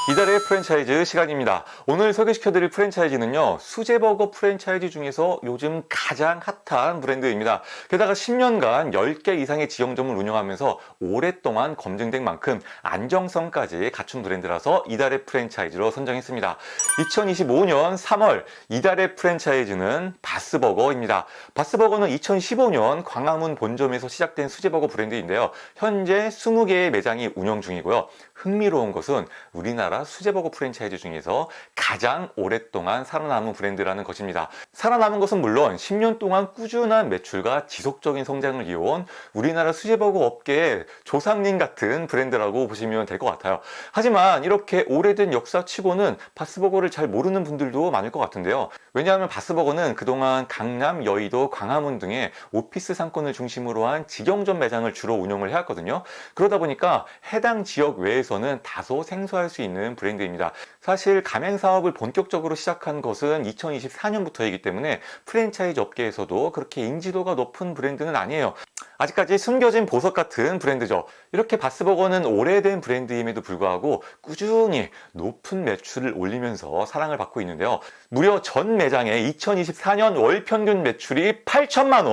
이달의 프랜차이즈 시간입니다. 오늘 소개시켜드릴 프랜차이즈는요, 수제버거 프랜차이즈 중에서 요즘 가장 핫한 브랜드입니다. 게다가 10년간 10개 이상의 지형점을 운영하면서 오랫동안 검증된 만큼 안정성까지 갖춘 브랜드라서 이달의 프랜차이즈로 선정했습니다. 2025년 3월 이달의 프랜차이즈는 바스버거입니다. 바스버거는 2015년 광화문 본점에서 시작된 수제버거 브랜드인데요. 현재 20개의 매장이 운영 중이고요. 흥미로운 것은 우리나라 수제버거 프랜차이즈 중에서 가장 오랫동안 살아남은 브랜드라는 것입니다. 살아남은 것은 물론 10년 동안 꾸준한 매출과 지속적인 성장을 이어온 우리나라 수제버거 업계의 조상님 같은 브랜드라고 보시면 될 것 같아요. 하지만 이렇게 오래된 역사치고는 바스버거를 잘 모르는 분들도 많을 것 같은데요. 왜냐하면 바스버거는 그동안 강남, 여의도, 광화문 등의 오피스 상권을 중심으로 한 직영점 매장을 주로 운영을 해왔거든요. 그러다 보니까 해당 지역 외에서는 다소 생소할 수 있는 브랜드입니다. 사실 가맹 사업을 본격적으로 시작한 것은 2024년부터이기 때문에 프랜차이즈 업계에서도 그렇게 인지도가 높은 브랜드는 아니에요. 아직까지 숨겨진 보석 같은 브랜드죠. 이렇게 바스버거는 오래된 브랜드임에도 불구하고 꾸준히 높은 매출을 올리면서 사랑을 받고 있는데요. 무려 전 매장의 2024년 월 평균 매출이 8천만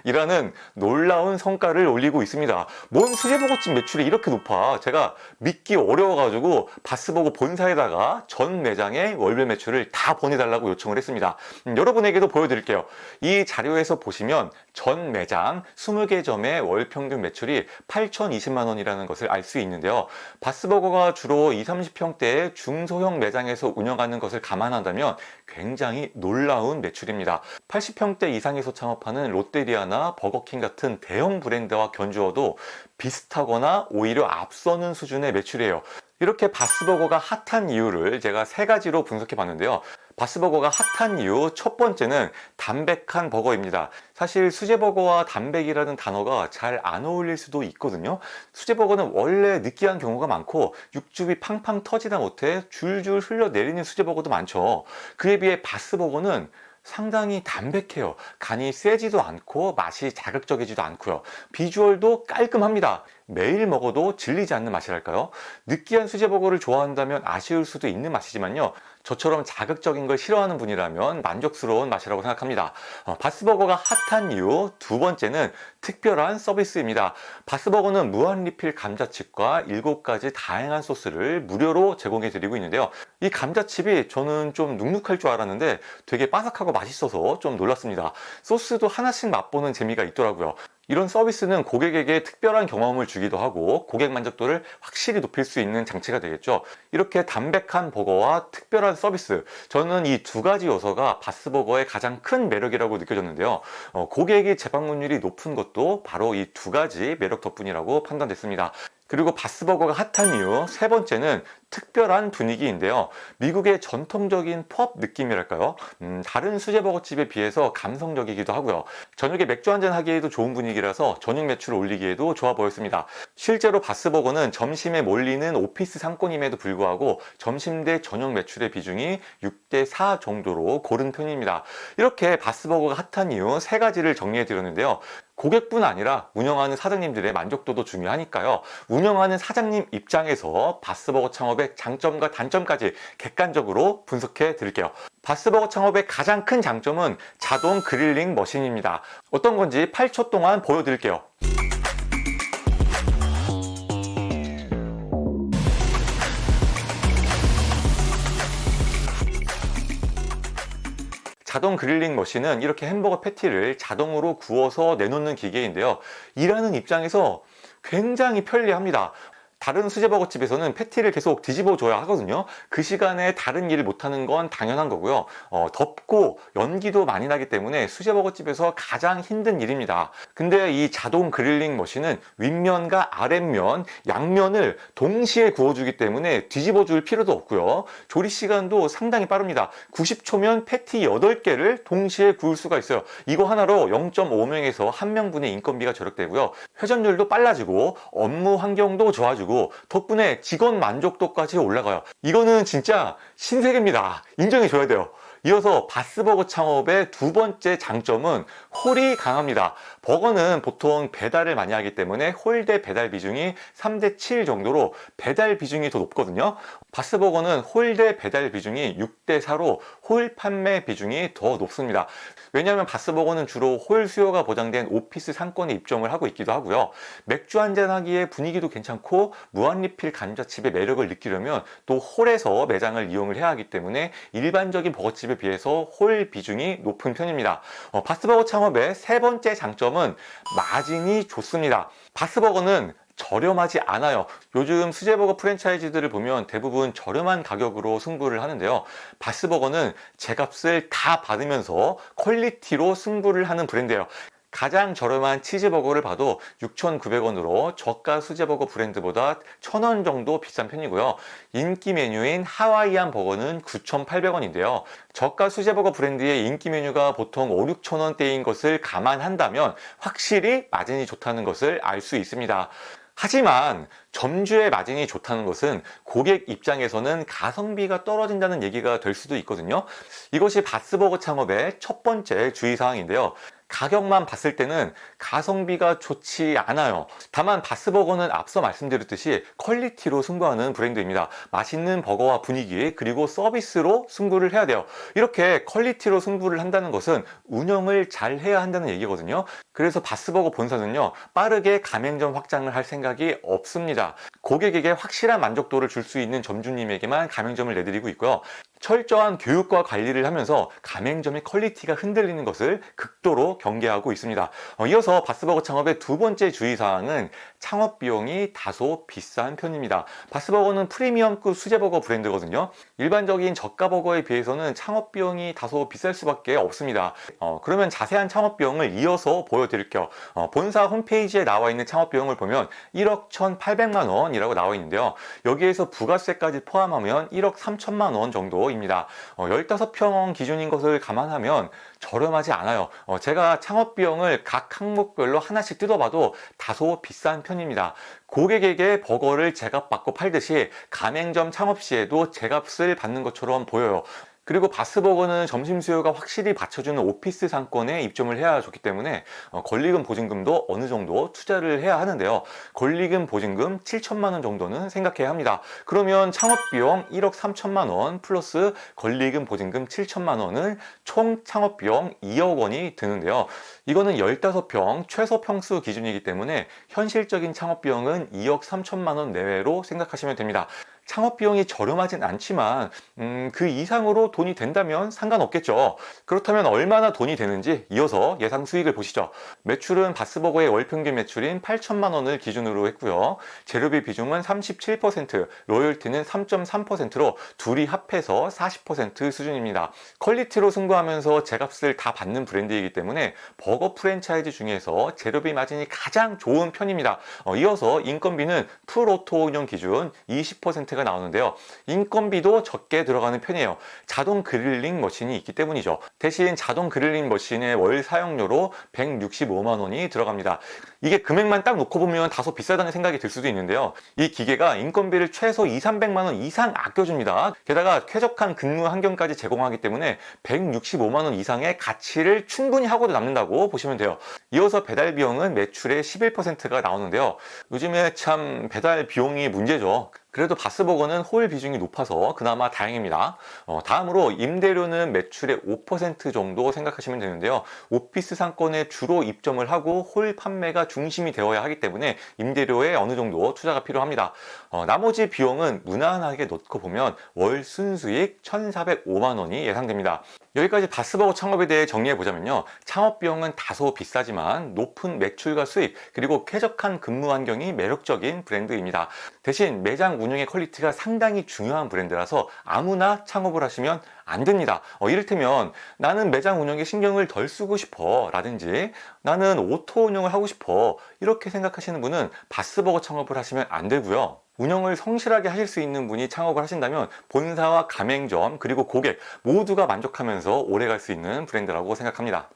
원이라는 놀라운 성과를 올리고 있습니다. 뭔 수제버거집 매출이 이렇게 높아? 제가 믿기 어려워가지고 바스버거 본사에다가 전 매장의 월별 매출을 다 보내달라고 요청을 했습니다. 여러분에게도 보여드릴게요. 이 자료에서 보시면 전 매장 20개 점의 월 평균 매출이 8,020만 원이라는 것을 알 수 있는데요. 바스버거가 주로 20, 30평대의 중소형 매장에서 운영하는 것을 감안한다면 굉장히 놀라운 매출입니다. 80평대 이상에서 창업하는 롯데리아나 버거킹 같은 대형 브랜드와 견주어도 비슷하거나 오히려 앞서는 수준의 매출이에요. 이렇게 바스버거가 핫한 이유를 제가 세 가지로 분석해 봤는데요. 바스버거가 핫한 이유 첫 번째는 담백한 버거입니다. 사실 수제버거와 담백이라는 단어가 잘 안 어울릴 수도 있거든요. 수제버거는 원래 느끼한 경우가 많고 육즙이 팡팡 터지다 못해 줄줄 흘러내리는 수제버거도 많죠. 그에 비해 바스버거는 상당히 담백해요. 간이 세지도 않고 맛이 자극적이지도 않고요. 비주얼도 깔끔합니다. 매일 먹어도 질리지 않는 맛이랄까요? 느끼한 수제버거를 좋아한다면 아쉬울 수도 있는 맛이지만요. 저처럼 자극적인 걸 싫어하는 분이라면 만족스러운 맛이라고 생각합니다. 바스버거가 핫한 이유 두 번째는 특별한 서비스입니다. 바스버거는 무한 리필 감자칩과 7가지 다양한 소스를 무료로 제공해 드리고 있는데요. 이 감자칩이 저는 좀 눅눅할 줄 알았는데 되게 바삭하고 맛있어서 좀 놀랐습니다. 소스도 하나씩 맛보는 재미가 있더라고요. 이런 서비스는 고객에게 특별한 경험을 주기도 하고 고객 만족도를 확실히 높일 수 있는 장치가 되겠죠. 이렇게 담백한 버거와 특별한 서비스, 저는 이 두 가지 요소가 바스버거의 가장 큰 매력이라고 느껴졌는데요. 고객의 재방문율이 높은 것도 바로 이 두 가지 매력 덕분이라고 판단됐습니다. 그리고 바스버거가 핫한 이유 세 번째는 특별한 분위기인데요. 미국의 전통적인 펍 느낌이랄까요? 다른 수제버거집에 비해서 감성적이기도 하고요. 저녁에 맥주 한잔 하기에도 좋은 분위기라서 저녁 매출을 올리기에도 좋아 보였습니다. 실제로 바스버거는 점심에 몰리는 오피스 상권임에도 불구하고 점심 대 저녁 매출의 비중이 6대 4 정도로 고른 편입니다. 이렇게 바스버거가 핫한 이유 세 가지를 정리해 드렸는데요. 고객뿐 아니라 운영하는 사장님들의 만족도도 중요하니까요. 운영하는 사장님 입장에서 바스버거 창업의 장점과 단점까지 객관적으로 분석해 드릴게요. 바스버거 창업의 가장 큰 장점은 자동 그릴링 머신입니다. 어떤 건지 8초 동안 보여드릴게요. 자동 그릴링 머신은 이렇게 햄버거 패티를 자동으로 구워서 내놓는 기계인데요. 일하는 입장에서 굉장히 편리합니다. 다른 수제버거집에서는 패티를 계속 뒤집어 줘야 하거든요. 그 시간에 다른 일을 못하는 건 당연한 거고요. 덥고 연기도 많이 나기 때문에 수제버거집에서 가장 힘든 일입니다. 근데 이 자동 그릴링 머신은 윗면과 아랫면, 양면을 동시에 구워주기 때문에 뒤집어 줄 필요도 없고요. 조리 시간도 상당히 빠릅니다. 90초면 패티 8개를 동시에 구울 수가 있어요. 이거 하나로 0.5명에서 1명분의 인건비가 절약되고요. 회전율도 빨라지고 업무 환경도 좋아지고 덕분에 직원 만족도까지 올라가요. 이거는 진짜 신세계입니다. 인정해줘야 돼요. 이어서 바스버거 창업의 두 번째 장점은 홀이 강합니다. 버거는 보통 배달을 많이 하기 때문에 홀 대 배달 비중이 3대 7 정도로 배달 비중이 더 높거든요. 바스버거는 홀 대 배달 비중이 6대 4로 홀 판매 비중이 더 높습니다. 왜냐하면 바스버거는 주로 홀 수요가 보장된 오피스 상권에 입점을 하고 있기도 하고요. 맥주 한잔 하기에 분위기도 괜찮고 무한리필 감자칩의 매력을 느끼려면 또 홀에서 매장을 이용을 해야 하기 때문에 일반적인 버거집에 비해서 홀 비중이 높은 편입니다. 바스버거 창업의 세 번째 장점은 마진이 좋습니다. 바스버거는 저렴하지 않아요. 요즘 수제버거 프랜차이즈들을 보면 대부분 저렴한 가격으로 승부를 하는데요. 바스버거는 제값을 다 받으면서 퀄리티로 승부를 하는 브랜드예요. 가장 저렴한 치즈버거를 봐도 6,900원으로 저가 수제버거 브랜드보다 1,000원 정도 비싼 편이고요. 인기 메뉴인 하와이안 버거는 9,800원인데요. 저가 수제버거 브랜드의 인기 메뉴가 보통 5, 6,000원대인 것을 감안한다면 확실히 마진이 좋다는 것을 알 수 있습니다. 하지만 점주의 마진이 좋다는 것은 고객 입장에서는 가성비가 떨어진다는 얘기가 될 수도 있거든요. 이것이 바스버거 창업의 첫 번째 주의사항인데요. 가격만 봤을 때는 가성비가 좋지 않아요. 다만 바스버거는 앞서 말씀드렸듯이 퀄리티로 승부하는 브랜드입니다. 맛있는 버거와 분위기 그리고 서비스로 승부를 해야 돼요. 이렇게 퀄리티로 승부를 한다는 것은 운영을 잘 해야 한다는 얘기거든요. 그래서 바스버거 본사는요, 빠르게 가맹점 확장을 할 생각이 없습니다. 고객에게 확실한 만족도를 줄 수 있는 점주님에게만 가맹점을 내드리고 있고요. 철저한 교육과 관리를 하면서 가맹점의 퀄리티가 흔들리는 것을 극도로 경계하고 있습니다. 이어서 바스버거 창업의 두 번째 주의사항은 창업 비용이 다소 비싼 편입니다. 바스버거는 프리미엄급 수제버거 브랜드거든요. 일반적인 저가 버거에 비해서는 창업 비용이 다소 비쌀 수밖에 없습니다. 그러면 자세한 창업 비용을 이어서 보여드릴게요. 본사 홈페이지에 나와 있는 창업 비용을 보면 1억 1,800만 원이라고 나와 있는데요. 여기에서 부가세까지 포함하면 1억 3천만 원 정도 입니다. 15평 기준인 것을 감안하면 저렴하지 않아요. 제가 창업 비용을 각 항목별로 하나씩 뜯어봐도 다소 비싼 편입니다. 고객에게 버거를 제값 받고 팔듯이 가맹점 창업 시에도 제값을 받는 것처럼 보여요. 그리고 바스버거는 점심 수요가 확실히 받쳐주는 오피스 상권에 입점을 해야 좋기 때문에 권리금 보증금도 어느 정도 투자를 해야 하는데요. 권리금 보증금 7천만 원 정도는 생각해야 합니다. 그러면 창업비용 1억 3천만 원 플러스 권리금 보증금 7천만 원은 총 창업비용 2억 원이 드는데요. 이거는 15평 최소 평수 기준이기 때문에 현실적인 창업비용은 2억 3천만 원 내외로 생각하시면 됩니다. 창업 비용이 저렴하진 않지만 그 이상으로 돈이 된다면 상관없겠죠. 그렇다면 얼마나 돈이 되는지 이어서 예상 수익을 보시죠. 매출은 바스버거의 월 평균 매출인 8천만 원을 기준으로 했고요. 재료비 비중은 37%, 로열티는 3.3%로 둘이 합해서 40% 수준입니다. 퀄리티로 승부하면서 제값을 다 받는 브랜드이기 때문에 버거 프랜차이즈 중에서 재료비 마진이 가장 좋은 편입니다. 이어서 인건비는 풀오토 운영 기준 20%가 나오는데요. 인건비도 적게 들어가는 편이에요. 자동 그릴링 머신이 있기 때문이죠. 대신 자동 그릴링 머신의 월 사용료로 165만 원이 들어갑니다. 이게 금액만 딱 놓고 보면 다소 비싸다는 생각이 들 수도 있는데요. 이 기계가 인건비를 최소 2, 300만 원 이상 아껴줍니다. 게다가 쾌적한 근무 환경까지 제공하기 때문에 165만 원 이상의 가치를 충분히 하고도 남는다고 보시면 돼요. 이어서 배달 비용은 매출의 11%가 나오는데요. 요즘에 참 배달 비용이 문제죠. 그래도 바스버거는 홀 비중이 높아서 그나마 다행입니다. 다음으로 임대료는 매출의 5% 정도 생각하시면 되는데요. 오피스 상권에 주로 입점을 하고 홀 판매가 중심이 되어야 하기 때문에 임대료에 어느 정도 투자가 필요합니다. 나머지 비용은 무난하게 넣고 보면 월 순수익 1,405만 원이 예상됩니다. 여기까지 바스버거 창업에 대해 정리해 보자면요. 창업 비용은 다소 비싸지만 높은 매출과 수익 그리고 쾌적한 근무 환경이 매력적인 브랜드입니다. 대신 매장 운영의 퀄리티가 상당히 중요한 브랜드라서 아무나 창업을 하시면 안 됩니다. 이를테면 나는 매장 운영에 신경을 덜 쓰고 싶어 라든지 나는 오토 운영을 하고 싶어 이렇게 생각하시는 분은 바스버거 창업을 하시면 안 되고요. 운영을 성실하게 하실 수 있는 분이 창업을 하신다면 본사와 가맹점 그리고 고객 모두가 만족하면서 오래 갈 수 있는 브랜드라고 생각합니다.